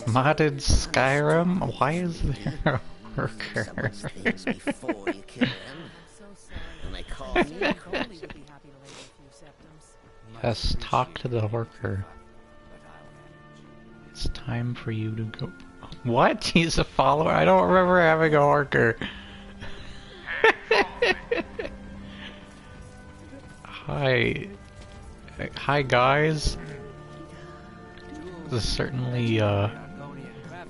Modded Skyrim? Why is there a worker? Yes, talk to the worker. It's time for you to go. What? He's a follower? I don't remember having a worker. Hi. Hi guys. This is certainly, I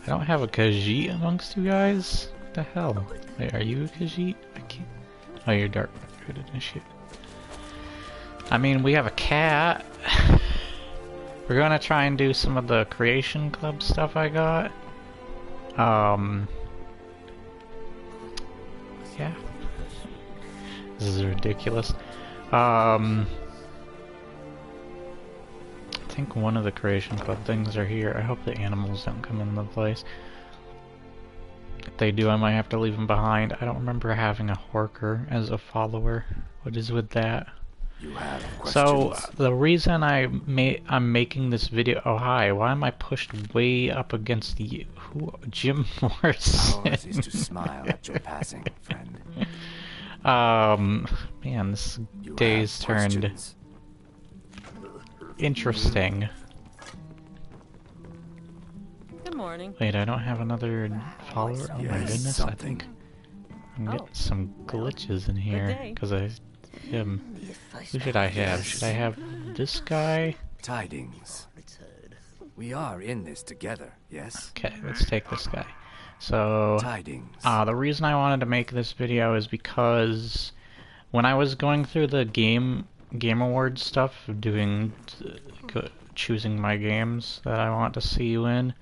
don't have a Khajiit amongst you guys? What the hell? Wait, are you a Khajiit? I can't... Oh, you're Dark Recruited Initiate. I mean, we have a cat. We're gonna try and do some of the Creation Club stuff I got. Yeah. This is ridiculous. I think one of the Creation Club things are here. I hope the animals don't come into the place. If they do, I might have to leave them behind. I don't remember having a Horker as a follower. What is with that? You have questions? So, the reason I'm making this video... Oh, hi. Why am I pushed way up against you? Who? Jim Morrison? Ours is to smile at your passing, friend. Man, this day's turned interesting. Good morning. Wait, I don't have another follower? Oh my goodness, I think I'm getting some glitches in here, because him. Who should I have? Should I have this guy? Tidings. We are in this together, yes? Okay, let's take this guy. So, Tidings. the reason I wanted to make this video is because when I was going through the Game Awards stuff, choosing my games that I want to see you in,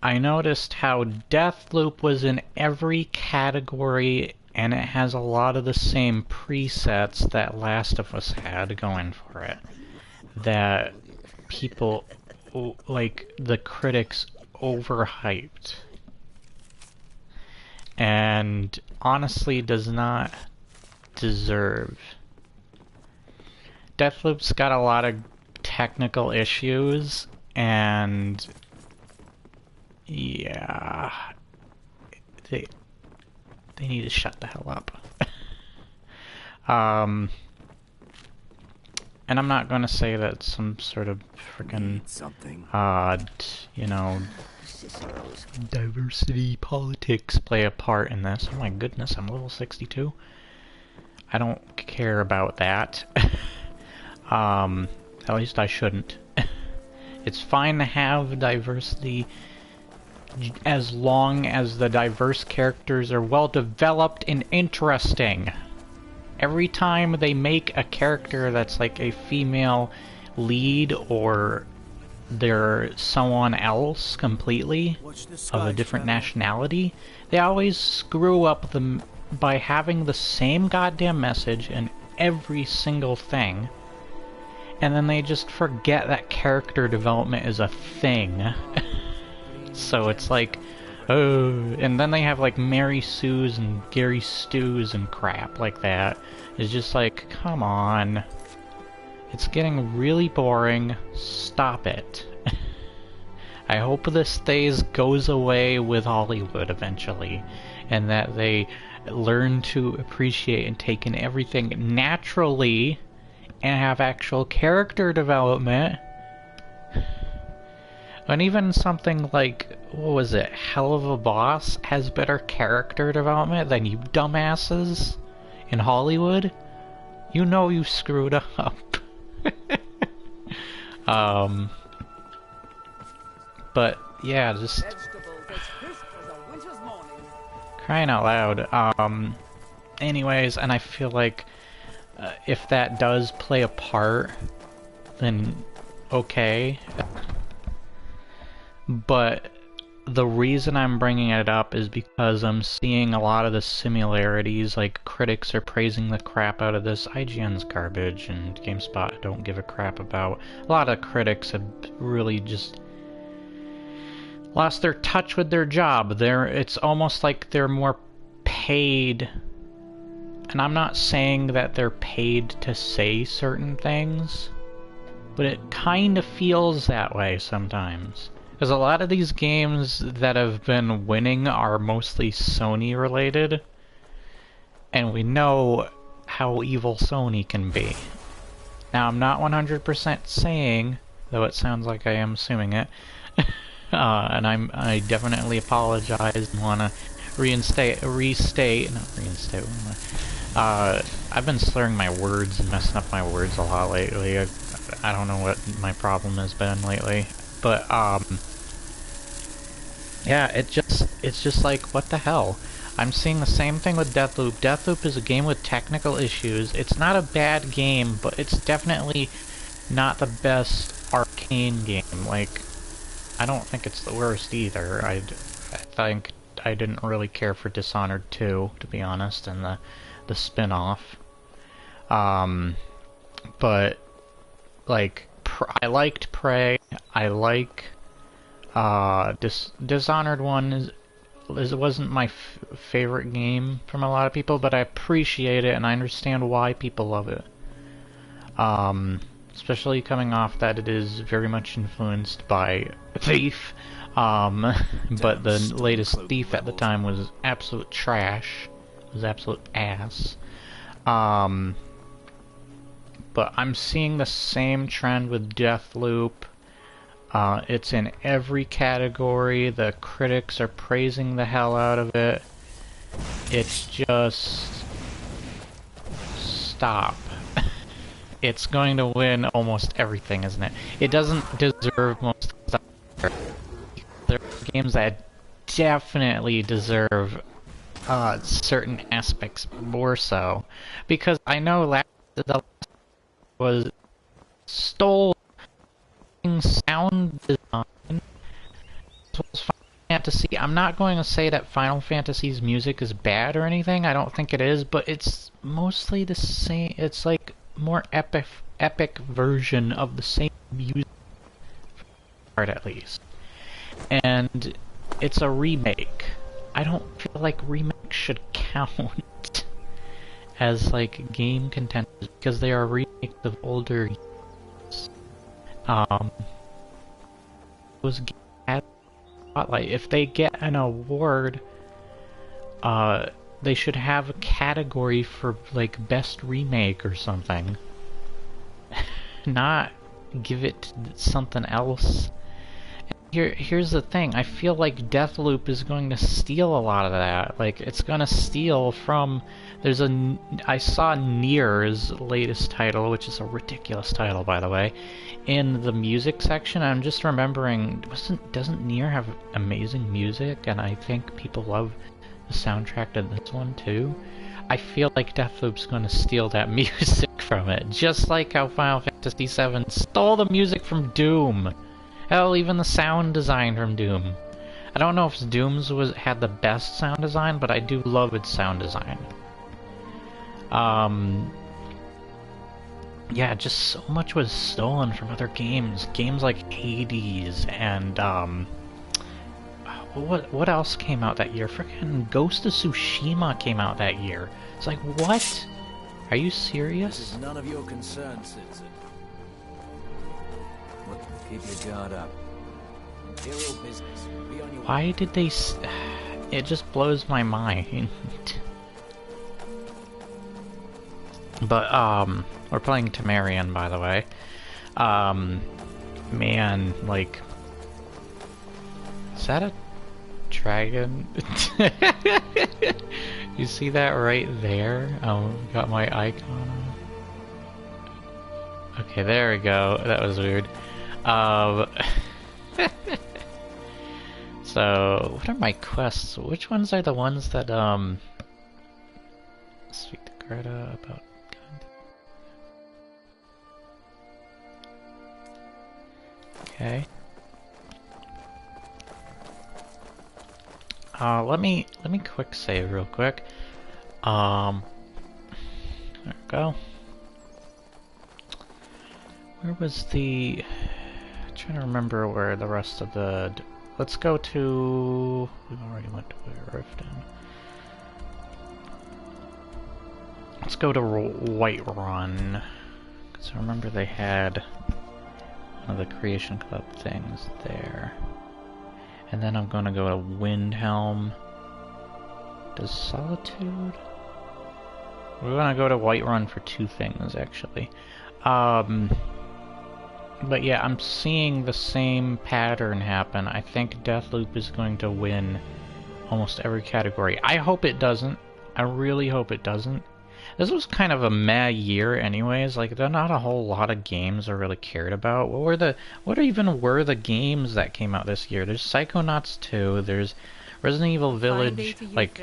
I noticed how Deathloop was in every category, and it has a lot of the same presets that Last of Us had going for it. That people, like the critics, overhyped. And honestly does not deserve. Deathloop's got a lot of technical issues, and yeah, they need to shut the hell up. And I'm not going to say that some sort of freaking odd, you know, diversity politics play a part in this. Oh my goodness, I'm level 62. I don't care about that. At least I shouldn't. It's fine to have diversity as long as the diverse characters are well developed and interesting. Every time they make a character that's like a female lead, or they're someone else completely of a different nationality, they always screw up them by having the same goddamn message in every single thing, and then they just forget that character development is a thing. So it's like, oh, and then they have like Mary Sue's and Gary Stu's and crap like that. It's just like, come on. It's getting really boring. Stop it. I hope this goes away with Hollywood eventually, and that they learn to appreciate and take in everything naturally and have actual character development. And even something like, what was it, Hell of a Boss has better character development than you dumbasses in Hollywood. You know you screwed up. But yeah, just crying out loud. Anyways, and I feel like if that does play a part, then okay. But the reason I'm bringing it up is because I'm seeing a lot of the similarities. Like, critics are praising the crap out of this. IGN's garbage, and GameSpot I don't give a crap about. A lot of critics have really just lost their touch with their job. It's almost like they're more paid. And I'm not saying that they're paid to say certain things, but it kind of feels that way sometimes. Because a lot of these games that have been winning are mostly Sony related, and we know how evil Sony can be. Now, I'm not 100% saying, though it sounds like I am assuming it, and I definitely apologize and want to restate, I've been slurring my words and messing up my words a lot lately. I don't know what my problem has been lately, but, yeah, it's just like, what the hell? I'm seeing the same thing with Deathloop. Deathloop is a game with technical issues. It's not a bad game, but it's definitely not the best arcane game. Like, I don't think it's the worst either. I think I didn't really care for Dishonored 2, to be honest, and the spin-off. But, like, I liked Prey. I like... Dishonored 1 wasn't my favorite game from a lot of people, but I appreciate it and I understand why people love it. Especially coming off that it is very much influenced by Thief. But the latest Thief at the time was absolute trash. It was absolute ass. But I'm seeing the same trend with Deathloop. It's in every category. The critics are praising the hell out of it. It's just... stop. It's going to win almost everything, isn't it? It doesn't deserve most of the stuff. There are games that definitely deserve certain aspects more so. Because I know the last was stole sound design. This was Final Fantasy. I'm not going to say that Final Fantasy's music is bad or anything. I don't think it is, but it's mostly the same. It's like more epic version of the same music, part at least. And it's a remake. I don't feel like remakes should count as like game contenders because they are remakes of older games. Those games have spotlight. If they get an award, they should have a category for like best remake or something. Not give it to something else. Here's the thing. I feel like Deathloop is going to steal a lot of that. Like, it's gonna steal from... I saw Nier's latest title, which is a ridiculous title, by the way, in the music section. I'm just remembering, doesn't Nier have amazing music? And I think people love the soundtrack to this one, too. I feel like Deathloop's gonna steal that music from it, just like how Final Fantasy VII stole the music from Doom. Hell, even the sound design from Doom. I don't know if Doom's had the best sound design, but I do love its sound design. Yeah, just so much was stolen from other games. Games like Hades and, what else came out that year? Frickin' Ghost of Tsushima came out that year. It's like, what? Are you serious? This is none of your concern, citizen. Keep your guard up. Imperial business. Be on your Why did they it just blows my mind. But, we're playing Temerian, by the way. Man, like... Is that a dragon? You see that right there? Oh, got my icon on. Okay, there we go. That was weird. So, what are my quests? Which ones are the ones that, speak to Greta about... Okay. Let me quick save real quick. There we go. Where was the... I'm trying to remember where the rest of the... Let's go to... We already went to Riften. Let's go to Whiterun. Because I remember they had one of the Creation Club things there. And then I'm gonna go to Windhelm. Does Solitude? We're gonna go to Whiterun for 2 things, actually. But yeah, I'm seeing the same pattern happen. I think Deathloop is going to win almost every category. I hope it doesn't. I really hope it doesn't. This was kind of a meh year anyways. Like, there are not a whole lot of games I really cared about. What even were the games that came out this year? There's Psychonauts 2, there's Resident Evil Village. Like,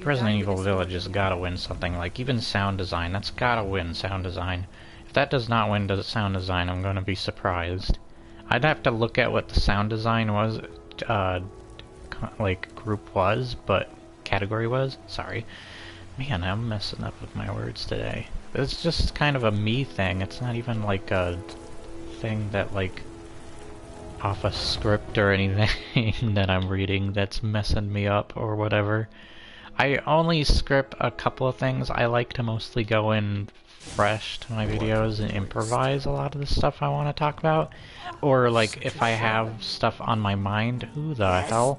Resident Evil Village has gotta win something. Like, even sound design, that's gotta win sound design. If that does not win sound design, I'm gonna be surprised. I'd have to look at what the sound design was, like, group was, but category was? Sorry. Man, I'm messing up with my words today. It's just kind of a me thing. It's not even like a thing that, like, off a script or anything that I'm reading that's messing me up or whatever. I only script a couple of things. I like to mostly go in fresh to my videos and improvise a lot of the stuff I want to talk about. Or, like, if I have stuff on my mind, who the hell?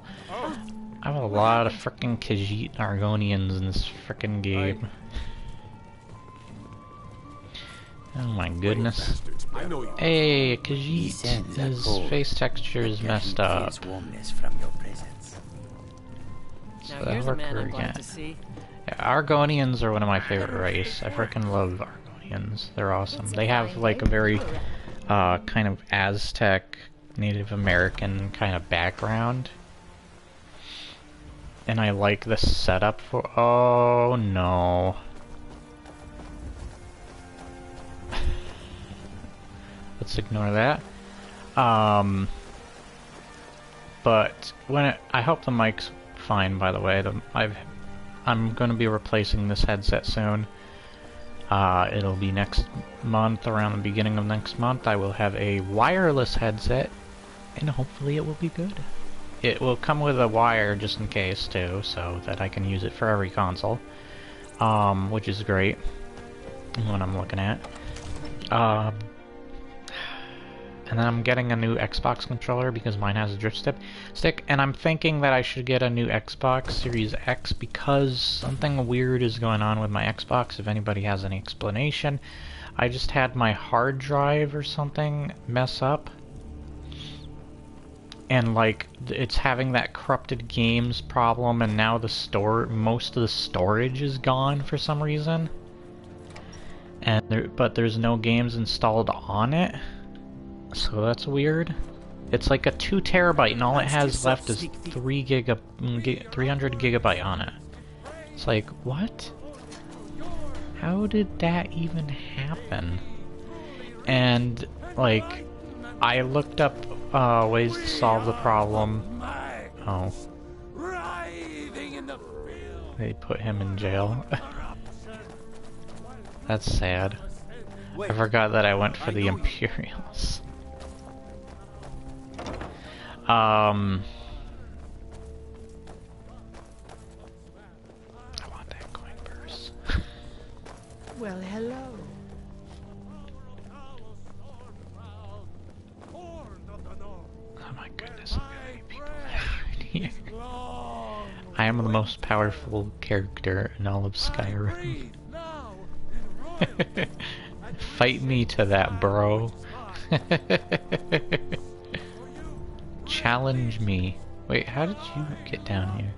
I have a lot of frickin' Khajiit Argonians in this frickin' game. Oh my goodness. Hey, Khajiit! His face texture is messed up. So that'll work again. Yeah, Argonians are one of my favorite race. I frickin' love Argonians. They're awesome. They have like a very kind of Aztec, Native American kind of background. And I like the setup for— oh no. Let's ignore that. But when I hope the mic's fine, by the way. I'm going to be replacing this headset soon. It'll be next month, around the beginning of next month. I will have a wireless headset, and hopefully it will be good. It will come with a wire just in case, too, so that I can use it for every console. Which is great. What I'm looking at. And then I'm getting a new Xbox controller because mine has a drift stick, and I'm thinking that I should get a new Xbox Series X because something weird is going on with my Xbox, if anybody has any explanation. I just had my hard drive or something mess up. And like, it's having that corrupted games problem, and now most of the storage is gone for some reason. And but there's no games installed on it. So that's weird. It's like a 2 terabyte, and all it has left is 300 gigabyte on it. It's like, what? How did that even happen? And like, I looked up ways to solve the problem. Oh. They put him in jail. That's sad. I forgot that I went for the Imperials. I want that coin purse. Well, hello. Oh my goodness, look how many people there here. I am the most powerful character in all of Skyrim. Fight me to that, bro. Challenge me. Wait, how did you get down here?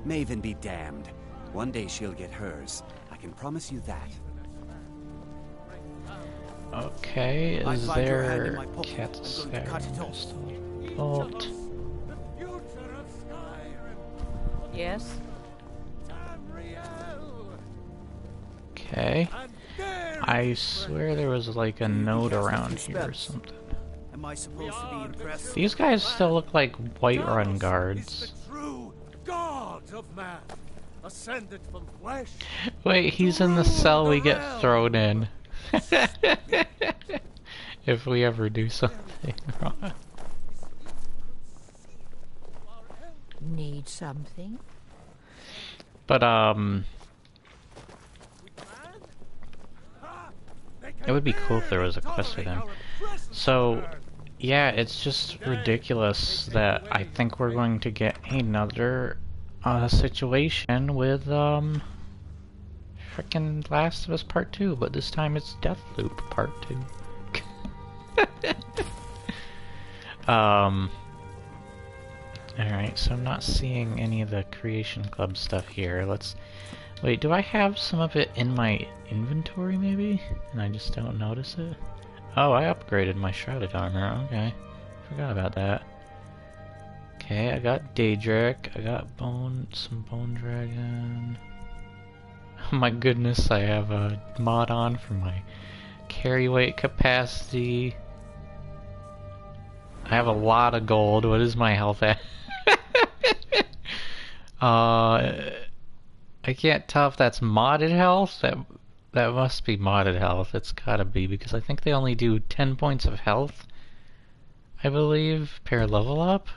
Maven be damned. One day she'll get hers. I can promise you that. Okay, is there Catagorie? Bolt. Yes? Okay. I swear there was like a note around here or something. Am I supposed to be impressed? These guys still look like Whiterun guards. Wait, he's in the cell we get thrown in. If we ever do something wrong. Need something? But it would be cool if there was a quest with him. So Yeah, it's just ridiculous that I think we're going to get another situation with frickin' Last of Us Part 2, but this time it's Deathloop Part 2. Alright, so I'm not seeing any of the Creation Club stuff here. Let's... Wait, do I have some of it in my inventory, maybe? And I just don't notice it? Oh, I upgraded my shrouded armor, okay. Forgot about that. Okay, I got Daedric, I got some Bone Dragon. Oh my goodness, I have a mod on for my carry weight capacity. I have a lot of gold. What is my health at? I can't tell if that's modded health. That must be modded health. It's gotta be, because I think they only do 10 points of health, I believe, per level up.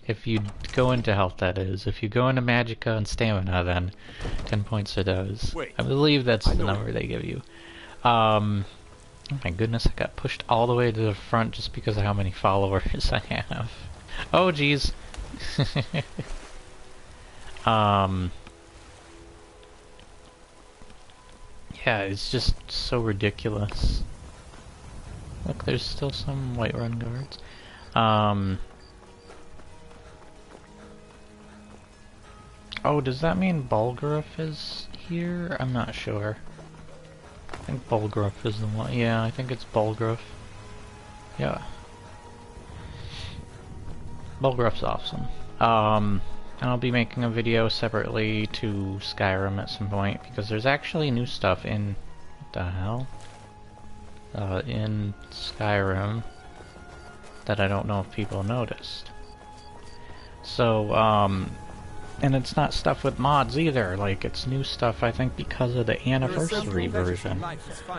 If you go into health, that is. If you go into magicka and stamina, then 10 points it does. Wait, I believe that's the number they give you. Oh my goodness, I got pushed all the way to the front just because of how many followers I have. Oh jeez. Yeah, it's just so ridiculous. Look, there's still some Whiterun guards. Oh, does that mean Bulgariff is here? I'm not sure. I think Bulgariff is the one. Yeah, I think it's Bulgariff. Yeah. Bulgariff's awesome. And I'll be making a video separately to Skyrim at some point, because there's actually new stuff in... What the hell? In Skyrim that I don't know if people noticed. So, and it's not stuff with mods either, like, it's new stuff, I think, because of the anniversary version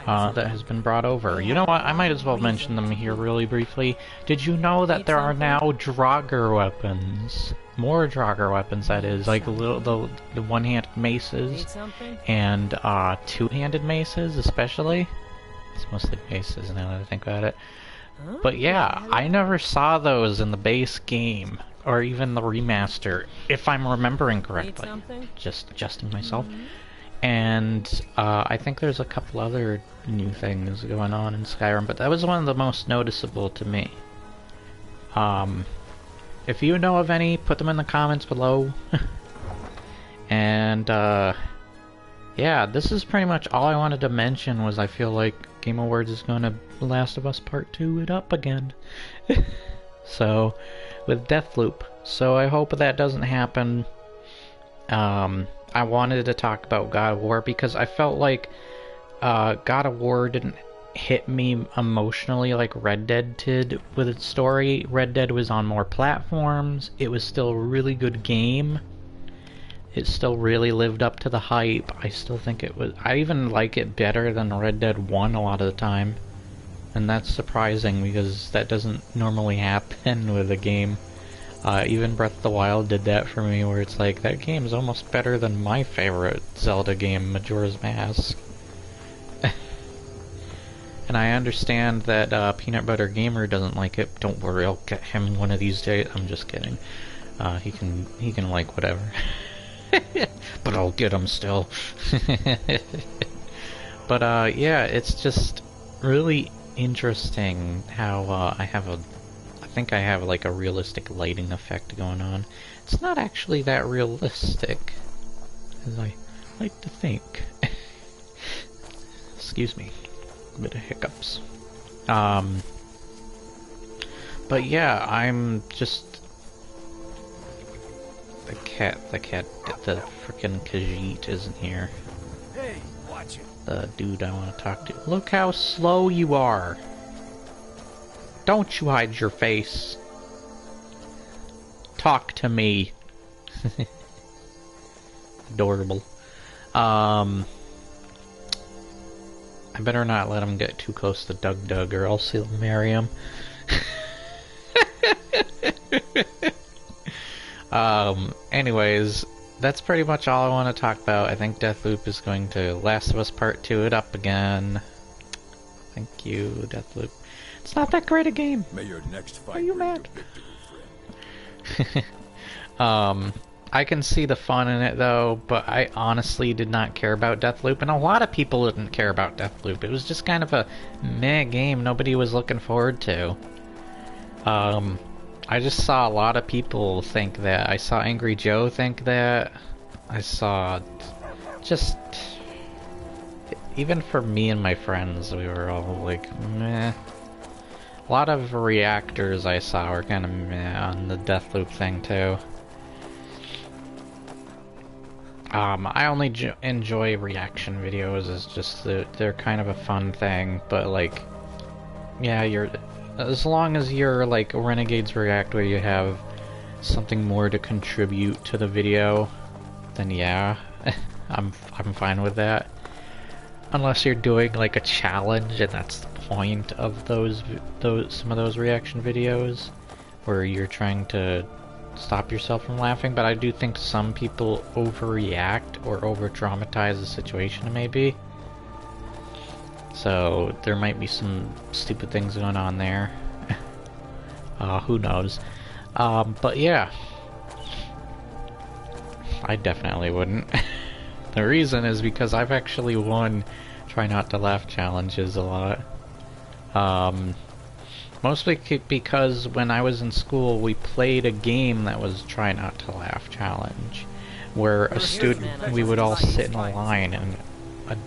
that has been brought over. You know what, I might as well mention them here really briefly. Did you know that there are now Draugr weapons? More Draugr weapons, that is, like the one-handed maces, and two-handed maces, especially. It's mostly maces now that I think about it. But yeah, I never saw those in the base game, or even the remaster, if I'm remembering correctly. Just adjusting myself. And I think there's a couple other new things going on in Skyrim, but that was one of the most noticeable to me. If you know of any, put them in the comments below. And yeah, this is pretty much all I wanted to mention. Was I feel like Game Awards is going to Last of Us Part 2 it up again. So, with Deathloop. So I hope that doesn't happen. I wanted to talk about God of War because I felt like God of War didn't hit me emotionally like Red Dead did with its story. Red Dead was on more platforms. It was still a really good game. It still really lived up to the hype. I still think it was... I even like it better than Red Dead 1 a lot of the time. And that's surprising because that doesn't normally happen with a game. Even Breath of the Wild did that for me, where it's like, that game's almost better than my favorite Zelda game, Majora's Mask. And I understand that Peanut Butter Gamer doesn't like it. Don't worry, I'll get him one of these days. I'm just kidding. He can like whatever. But I'll get him still. But yeah, it's just really interesting how I think I have like a realistic lighting effect going on. It's not actually that realistic, as I like to think. Excuse me. A bit of hiccups. But yeah, I'm just... The frickin' Khajiit isn't here. Hey, watch it. The dude I want to talk to. Look how slow you are! Don't you hide your face! Talk to me! Adorable. I better not let him get too close to Doug or else he'll marry him. Anyways, that's pretty much all I want to talk about. I think Deathloop is going to Last of Us Part 2 it up again. Thank you, Deathloop. It's not that great a game. May your next fight Are you bring mad? victory, friend. I can see the fun in it though, but I honestly did not care about Deathloop, and a lot of people didn't care about Deathloop. It was just kind of a meh game nobody was looking forward to. I just saw a lot of people think that. I saw Angry Joe think that. I saw just... Even for me and my friends, we were all like, meh. A lot of reactors I saw were kind of meh on the Deathloop thing too. I only enjoy reaction videos. It's just that they're kind of a fun thing, but like, yeah, as long as you're like Renegades React where you have something more to contribute to the video, then yeah, I'm fine with that. Unless you're doing like a challenge, and that's the point of some of those reaction videos, where you're trying to stop yourself from laughing. But I do think some people overreact or over-dramatize the situation, maybe. So there might be some stupid things going on there. Who knows? But yeah, I definitely wouldn't. The reason is because I've actually won Try Not to Laugh challenges a lot. Mostly because when I was in school, we played a game that was Try Not to Laugh challenge, where a student, we would all sit in a line, and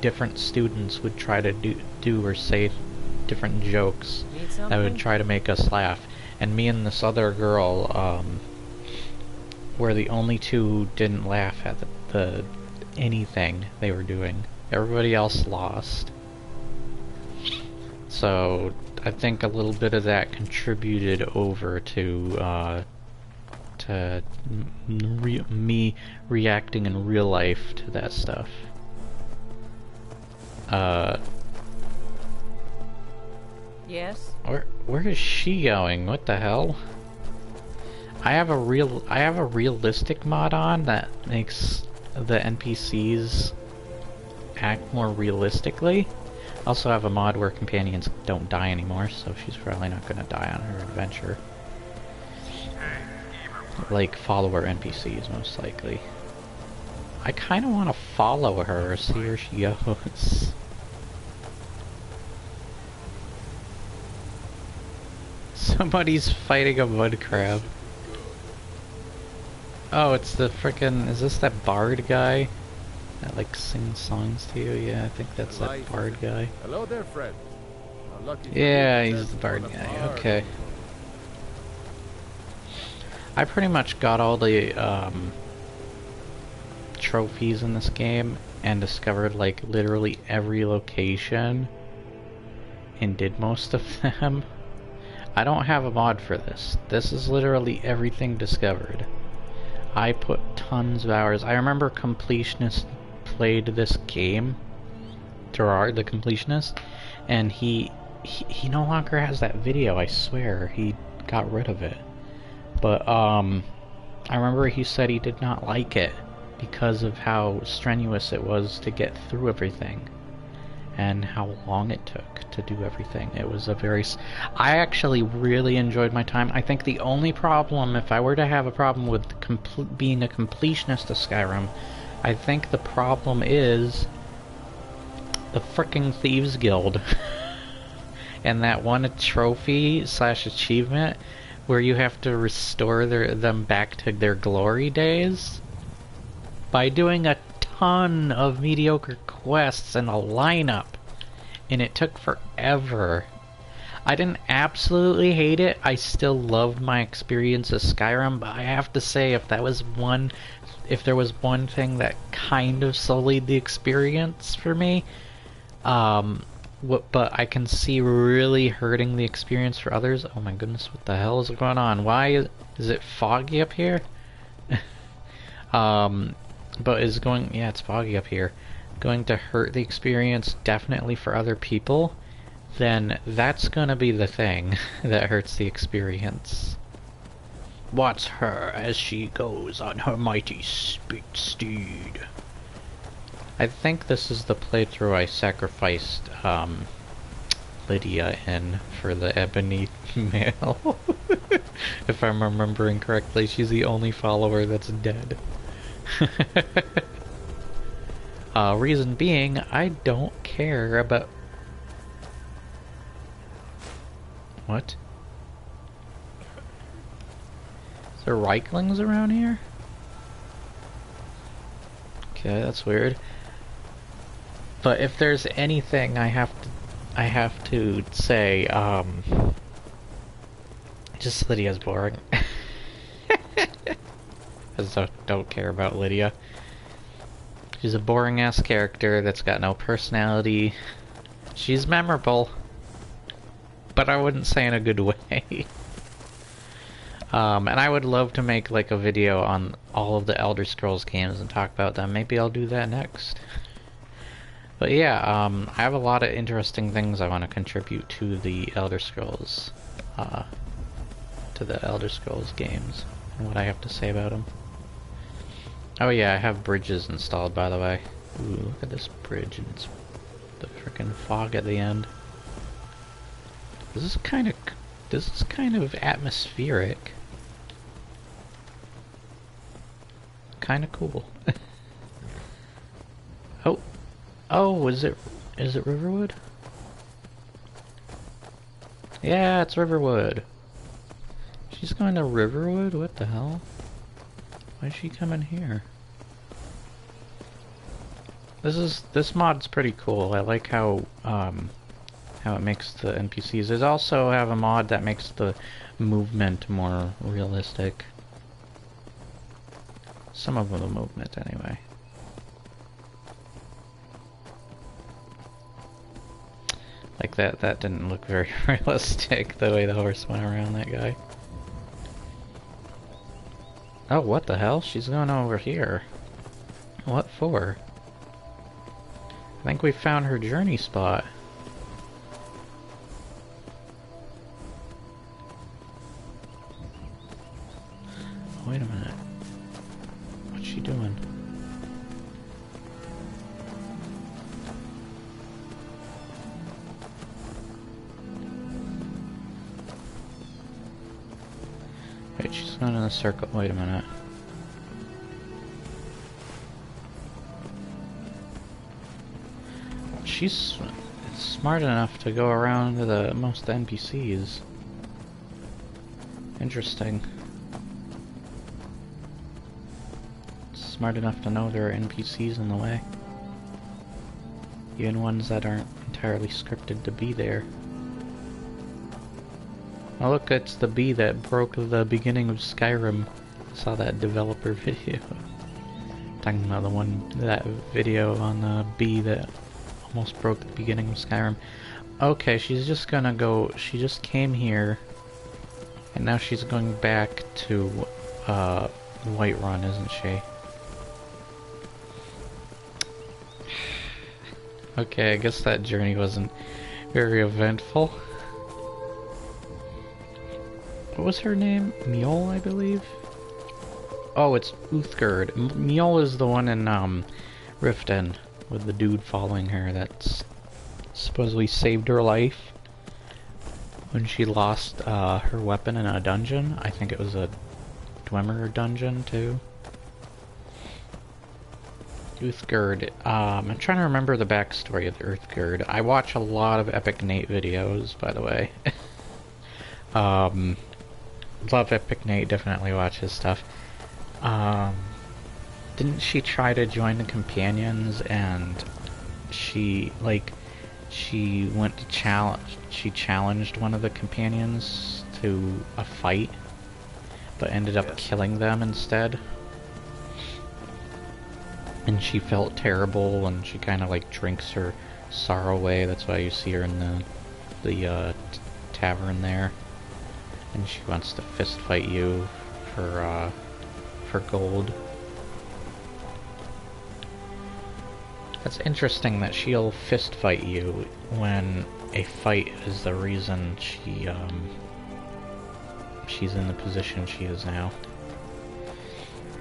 different students would try to do or say different jokes that would try to make us laugh. And me and this other girl were the only two who didn't laugh at the anything they were doing. Everybody else lost. So I think a little bit of that contributed over to me reacting in real life to that stuff. Yes? Where is she going? What the hell? I have a realistic mod on that makes the NPCs act more realistically. Also have a mod where companions don't die anymore, so she's probably not gonna die on her adventure. Like follower NPCs, most likely. I kinda wanna follow her, see where she goes. Somebody's fighting a mud crab. Oh, it's the frickin'... Is this that bard guy? That like sings songs to you? Yeah, I think that's that bard guy. Hello there, friend. Yeah, he's the bard guy. Okay. I pretty much got all the trophies in this game and discovered like literally every location and did most of them. I don't have a mod for this. This is literally everything discovered. I put tons of hours. I remember Completionist played this game, Gerard the Completionist, and he no longer has that video, I swear. He got rid of it. But I remember he said he did not like it because of how strenuous it was to get through everything and how long it took to do everything. It was a very... I actually really enjoyed my time. I think the only problem, if I were to have a problem with being a completionist of Skyrim, I think the problem is the frickin' Thieves Guild. And that one trophy / achievement where you have to restore them back to their glory days by doing a ton of mediocre quests and a lineup, and it took forever. I didn't absolutely hate it. I still loved my experience of Skyrim, but I have to say, if there was one thing that kind of sullied the experience for me, but I can see really hurting the experience for others. Oh my goodness, what the hell is going on? Why is it foggy up here? But is going... Yeah, it's foggy up here. Going to hurt the experience definitely for other people, then that's gonna be the thing that hurts the experience. Watch her as she goes on her mighty steed. I think this is the playthrough I sacrificed Lydia in for the ebony male. If I'm remembering correctly, she's the only follower that's dead. Reason being, I don't care about... What? Is there Reiklings around here? Okay, that's weird. But if there's anything I have to say, just Lydia's boring. I just don't care about Lydia. She's a boring ass character that's got no personality. She's memorable, but I wouldn't say in a good way. And I would love to make like a video on all of the Elder Scrolls games and talk about them. Maybe I'll do that next. But yeah, I have a lot of interesting things I want to contribute to the Elder Scrolls, games, and what I have to say about them. Oh yeah, I have bridges installed, by the way. Ooh, look at this bridge, and it's the frickin' fog at the end. This is kind of atmospheric. Kind of cool. Oh, is it Riverwood? Yeah, it's Riverwood. She's going to Riverwood? What the hell? Why is she coming here? This mod's pretty cool. I like how it makes the NPCs. There's also have a mod that makes the movement more realistic. Some of the movement, anyway. Like that didn't look very realistic, the way the horse went around that guy. Oh, what the hell? She's going over here. What for? I think we found her journey spot. Wait a minute. What's she doing? Wait, she's going in a circle. Wait a minute. She's smart enough to go around to most NPCs. Interesting. Smart enough to know there are NPCs in the way. Even ones that aren't entirely scripted to be there. Oh look, it's the bee that broke the beginning of Skyrim. I saw that developer video. Talking about that video on the bee that almost broke the beginning of Skyrim. Okay, she's just gonna go... She just came here, and now she's going back to Whiterun, isn't she? Okay, I guess that journey wasn't very eventful. What was her name? Mjol, I believe? Oh, it's Uthgerd. Mjol is the one in Riften, with the dude following her that's supposedly saved her life when she lost her weapon in a dungeon. I think it was a Dwemer dungeon, too. Uthgerd. I'm trying to remember the backstory of Uthgerd. I watch a lot of Epic Nate videos, by the way. Love Epic Nate, definitely watch his stuff. Didn't she try to join the companions and she went to challenged one of the companions to a fight, but ended up killing them instead? And she felt terrible, and she kind of like drinks her sorrow away. That's why you see her in the tavern there. And she wants to fist fight you for gold. That's interesting that she'll fist fight you when a fight is the reason she's in the position she is now.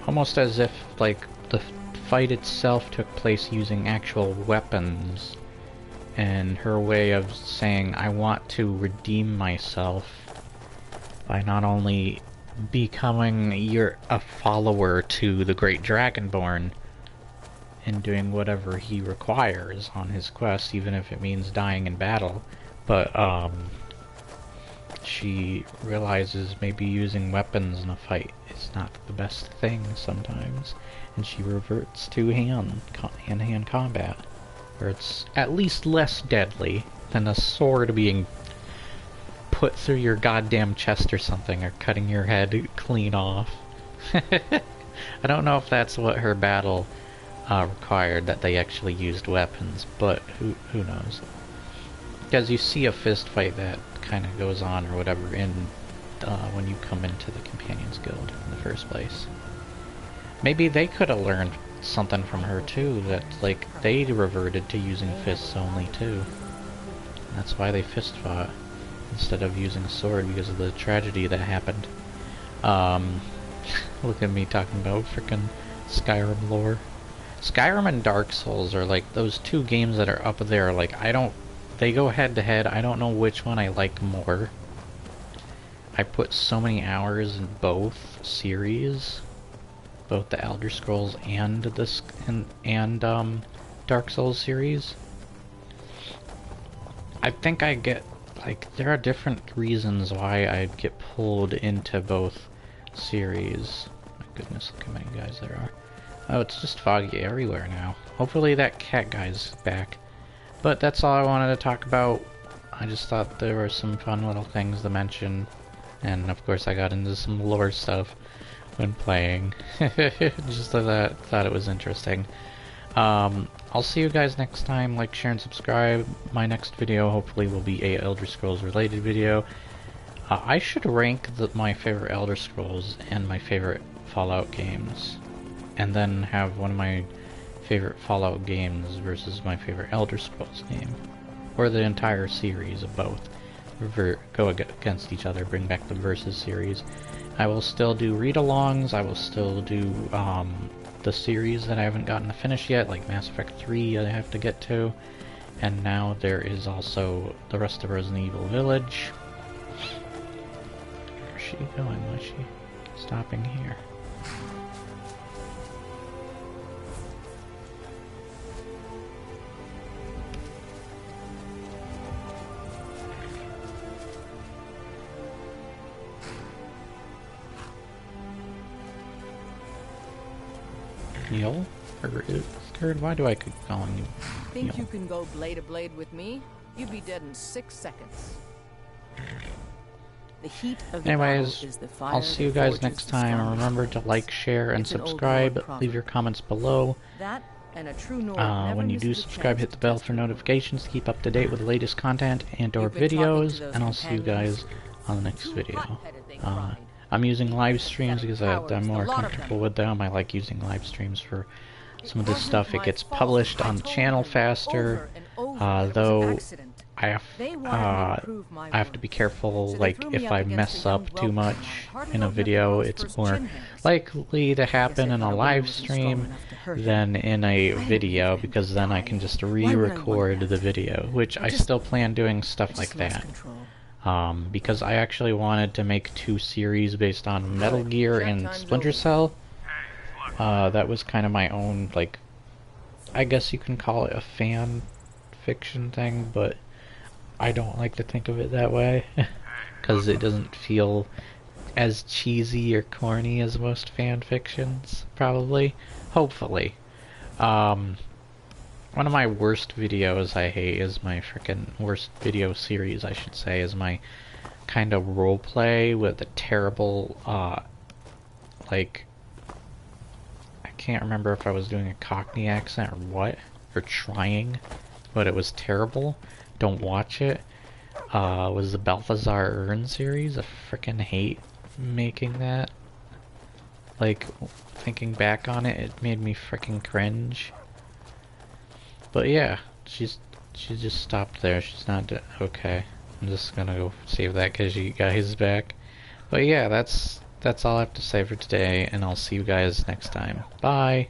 Almost as if like the fight itself took place using actual weapons and her way of saying, I want to redeem myself by not only becoming a follower to the Great Dragonborn and doing whatever he requires on his quest, even if it means dying in battle, but she realizes maybe using weapons in a fight is not the best thing sometimes, and she reverts to hand-to-hand combat, where it's at least less deadly than a sword being put through your goddamn chest or something, or cutting your head clean off. I don't know if that's what her battle required, that they actually used weapons, but who knows? Because you see a fist fight that kind of goes on or whatever in when you come into the Companions Guild in the first place. Maybe they could have learned something from her too, that like they reverted to using fists only too. And that's why they fist fought instead of using a sword, because of the tragedy that happened. Look at me talking about frickin' Skyrim lore. Skyrim and Dark Souls are like those two games that are up there, like they go head to head. I don't know which one I like more. I put so many hours in both series, both the Elder Scrolls and Dark Souls series. I think I get, like, there are different reasons why I get pulled into both series. My goodness, look how many guys there are. Oh, it's just foggy everywhere now. Hopefully that cat guy's back. But that's all I wanted to talk about. I just thought there were some fun little things to mention. And of course I got into some lore stuff when playing. Just thought it was interesting. I'll see you guys next time. Like, share, and subscribe. My next video hopefully will be a Elder Scrolls related video. I should rank my favorite Elder Scrolls and my favorite Fallout games, and then have one of my favorite Fallout games versus my favorite Elder Scrolls game, or the entire series of both. Go against each other, bring back the Versus series. I will still do read-alongs, I will still do the series that I haven't gotten to finish yet, like Mass Effect 3 I have to get to, and now there is also the rest of Resident Evil Village. Where's she going? Why is she stopping here? Neil? Or Skirt? Why do I keep calling you Think Neil? you can go blade to blade with me? You'd be dead in 6 seconds. The heat of the Anyways, battle is the fire I'll see you that guys forges next the time. strongest Remember to bonds. like, share, and It's an old subscribe. Nord proverb. Leave your comments below. That and a true Nord never When you do misses a subscribe, chance hit the to bell test for your notifications to keep up to date with the latest content and or You've been talking to videos, those and I'll see you companions. guys on the next Too video. hot-headed, they cried. I'm using live streams because Cowards, I'm more a lot of comfortable them. with them. I like using live streams for some of this Wasn't stuff. It my gets fault. published I on the told channel them faster, over and over that it was an though accident. I They wanted me to prove my have to worth. be careful, So they like, threw me if up I against mess a young up too welcome much lad, hardly in a old enough to video, grow his it's first more chin hairs. likely to happen they in thought a a live woman wasn't strong stream enough to hurt him. than in a didn't video, want him because to then I die. can just Why would I want re-record that? the video, which I just- still plan doing stuff I like just lost that. control. Because I actually wanted to make 2 series based on Metal Good. Gear Nap and time's Splinter over. Cell. That was kind of my own, like, I guess you can call it a fan fiction thing, but I don't like to think of it that way, because it doesn't feel as cheesy or corny as most fan fictions, probably. Hopefully. One of my worst videos I hate is my frickin' worst video series, I should say, is my kind of roleplay with a terrible, like, I can't remember if I was doing a Cockney accent or what, or trying, but it was terrible. Don't watch it. Was the Balthazar Urn series. I frickin' hate making that. Like, thinking back on it, it made me frickin' cringe. But yeah, she just stopped there. She's not okay. I'm just gonna go save that because you guys back. But yeah, that's all I have to say for today, and I'll see you guys next time. Bye!